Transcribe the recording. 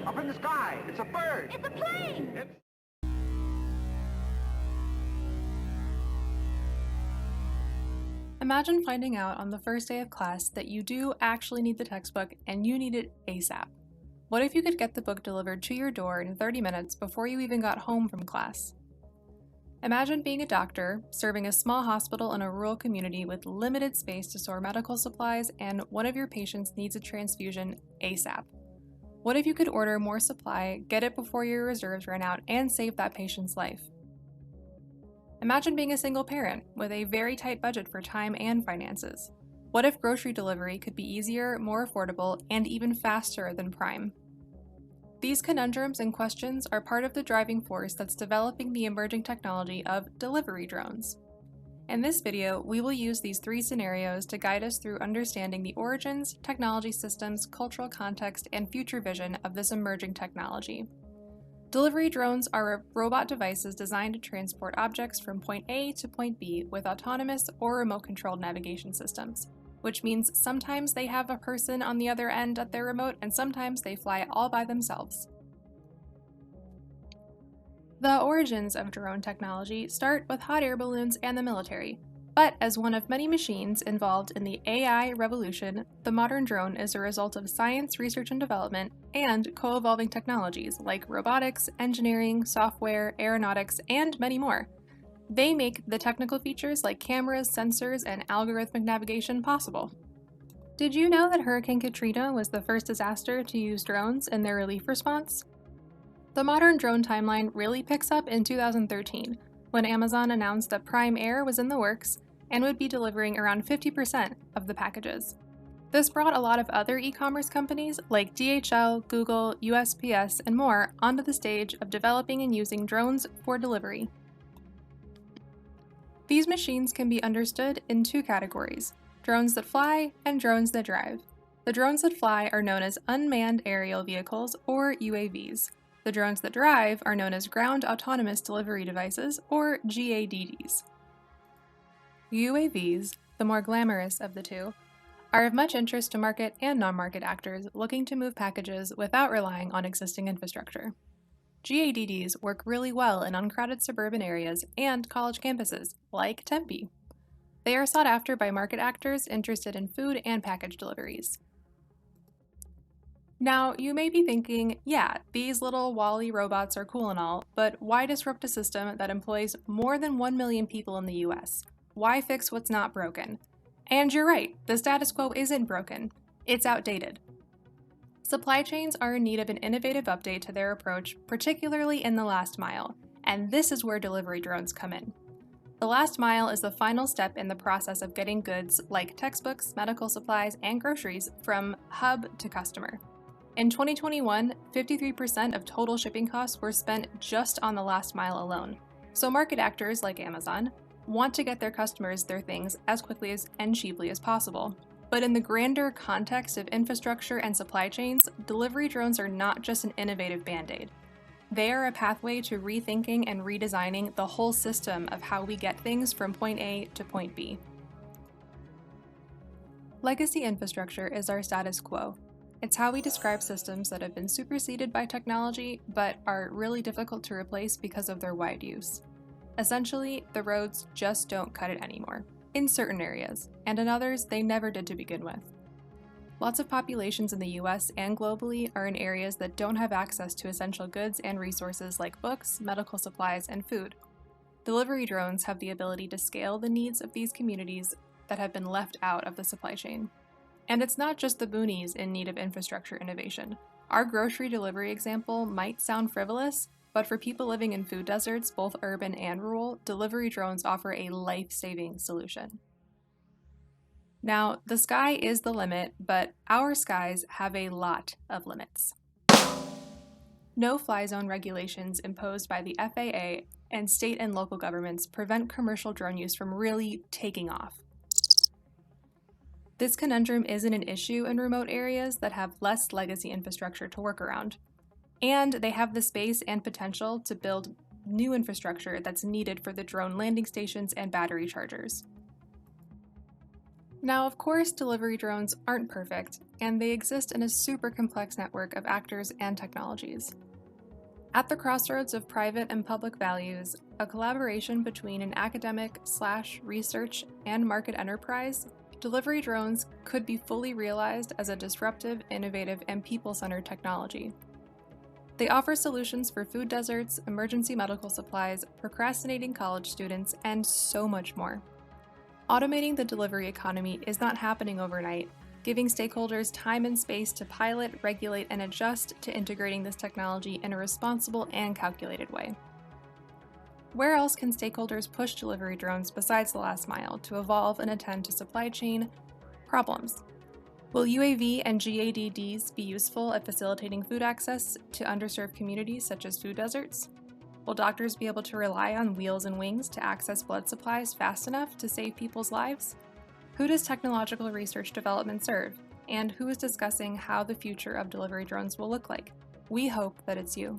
Up in the sky. It's a bird. It's a plane! Imagine finding out on the first day of class that you do actually need the textbook and you need it ASAP. What if you could get the book delivered to your door in 30 minutes before you even got home from class? Imagine being a doctor, serving a small hospital in a rural community with limited space to store medical supplies, and one of your patients needs a transfusion ASAP. What if you could order more supply, get it before your reserves ran out, and save that patient's life? Imagine being a single parent with a very tight budget for time and finances. What if grocery delivery could be easier, more affordable, and even faster than Prime? These conundrums and questions are part of the driving force that's developing the emerging technology of delivery drones. In this video, we will use these three scenarios to guide us through understanding the origins, technology systems, cultural context, and future vision of this emerging technology. Delivery drones are robot devices designed to transport objects from point A to point B with autonomous or remote-controlled navigation systems, which means sometimes they have a person on the other end at their remote and sometimes they fly all by themselves. The origins of drone technology start with hot air balloons and the military, but as one of many machines involved in the AI revolution, the modern drone is a result of science, research and development, and co-evolving technologies like robotics, engineering, software, aeronautics, and many more. They make the technical features like cameras, sensors, and algorithmic navigation possible. Did you know that Hurricane Katrina was the first disaster to use drones in their relief response? The modern drone timeline really picks up in 2013, when Amazon announced that Prime Air was in the works and would be delivering around 50% of the packages. This brought a lot of other e-commerce companies like DHL, Google, USPS, and more onto the stage of developing and using drones for delivery. These machines can be understood in two categories: drones that fly and drones that drive. The drones that fly are known as unmanned aerial vehicles, or UAVs. The drones that drive are known as ground autonomous delivery devices, or GADDs. UAVs, the more glamorous of the two, are of much interest to market and non-market actors looking to move packages without relying on existing infrastructure. GADDs work really well in uncrowded suburban areas and college campuses, like Tempe. They are sought after by market actors interested in food and package deliveries. Now, you may be thinking, yeah, these little WALL-E robots are cool and all, but why disrupt a system that employs more than 1 million people in the US? Why fix what's not broken? And you're right, the status quo isn't broken. It's outdated. Supply chains are in need of an innovative update to their approach, particularly in the last mile, and this is where delivery drones come in. The last mile is the final step in the process of getting goods like textbooks, medical supplies, and groceries from hub to customer. In 2021, 53% of total shipping costs were spent just on the last mile alone. So market actors like Amazon want to get their customers their things as quickly and cheaply as possible. But in the grander context of infrastructure and supply chains, delivery drones are not just an innovative band-aid. They are a pathway to rethinking and redesigning the whole system of how we get things from point A to point B. Legacy infrastructure is our status quo. It's how we describe systems that have been superseded by technology but are really difficult to replace because of their wide use. Essentially, the roads just don't cut it anymore, in certain areas, and in others they never did to begin with. Lots of populations in the US and globally are in areas that don't have access to essential goods and resources like books, medical supplies, and food. Delivery drones have the ability to scale the needs of these communities that have been left out of the supply chain. And it's not just the boonies in need of infrastructure innovation. Our grocery delivery example might sound frivolous, but for people living in food deserts, both urban and rural, delivery drones offer a life-saving solution. Now, the sky is the limit, but our skies have a lot of limits. No-fly zone regulations imposed by the FAA and state and local governments prevent commercial drone use from really taking off. This conundrum isn't an issue in remote areas that have less legacy infrastructure to work around, and they have the space and potential to build new infrastructure that's needed for the drone landing stations and battery chargers. Now, of course, delivery drones aren't perfect, and they exist in a super complex network of actors and technologies. At the crossroads of private and public values, a collaboration between an academic/research and market enterprise, delivery drones could be fully realized as a disruptive, innovative, and people-centered technology. They offer solutions for food deserts, emergency medical supplies, procrastinating college students, and so much more. Automating the delivery economy is not happening overnight, giving stakeholders time and space to pilot, regulate, and adjust to integrating this technology in a responsible and calculated way. Where else can stakeholders push delivery drones besides the last mile to evolve and attend to supply chain problems? Will UAV and GADDs be useful at facilitating food access to underserved communities such as food deserts? Will doctors be able to rely on wheels and wings to access blood supplies fast enough to save people's lives? Who does technological research development serve? And who is discussing how the future of delivery drones will look like? We hope that it's you.